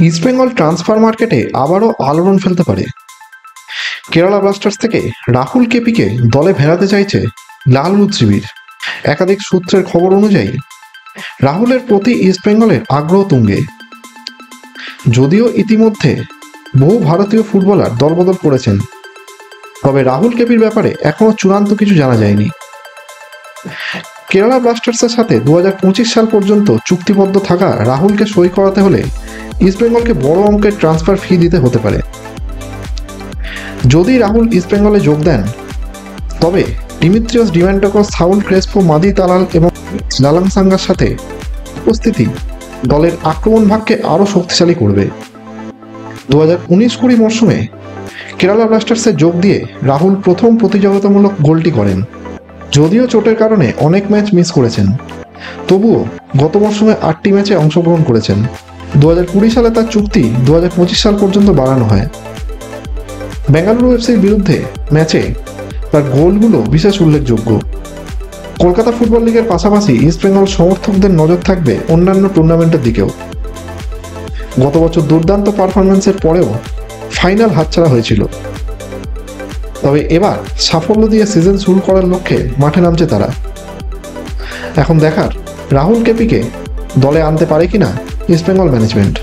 East Bengal transfer মার্কেটে আবারও আলোড়ন ফেলতে পারে। কেরালা ব্লাস্টার্স থেকে রাহুল কেপিকে দলে ফেরাতে চাইছে লালরুদ শিবির। একাধিক সূত্রের খবর অনুযায়ী রাহুলের প্রতি ইস্টবেঙ্গলের আগ্রহ তুঙ্গে। যদিও ইতিমধ্যে বহু ভারতীয় ফুটবলার দলবদল করেছেন, তবে রাহুল কেপির ব্যাপারে এখনও চূড়ান্ত কিছু জানা যায়নি। কেরালা ব্লাস্টার্সের সাথে 2025 সাল পর্যন্ত চুক্তিবদ্ধ থাকা রাহুলকে সই করাতে হলে ইস্টবেঙ্গলকে বড় অঙ্কের ট্রান্সফার ফি দিতে হতে পারে। যদি রাহুল ইস্টবেঙ্গলে যোগ দেন, তবে ডিমিত্রিয়স ডিমান্টাকস, সাউল ক্রেসপো, মাদি তালাল এবং লালাংসাঙ্গার সাথে উপস্থিতি দলের আক্রমণ ভাগকে আরও শক্তিশালী করবে। 2019-20 মরশুমে কেরালা ব্লাস্টার্সে যোগ দিয়ে রাহুল প্রথম প্রতিযোগিতামূলক গোলটি করেন। যদিও চোটের কারণে অনেক ম্যাচ মিস করেছেন, তবুও গত মরশুমে 8টি ম্যাচে অংশগ্রহণ করেছেন। 2020 সালে তার চুক্তি 2025 সাল পর্যন্ত বাড়ানো হয়। বেঙ্গালুরু এফসির বিরুদ্ধে ম্যাচে তার গোলগুলো বিশেষ উল্লেখযোগ্য। কলকাতা ফুটবল লিগের পাশাপাশি ইস্টবেঙ্গল সমর্থকদের নজর থাকবে অন্যান্য টুর্নামেন্টের দিকেও। গত বছর দুর্দান্ত পারফরম্যান্সের পরেও ফাইনাল হাতছাড়া হয়েছিল, তবে এবার সাফল্য দিয়ে সিজন শুরু করার লক্ষ্যে মাঠে নামছে তারা। এখন দেখার রাহুল কেপিকে দলে আনতে পারে কিনা ইস্টবেঙ্গল ম্যানেজমেন্ট।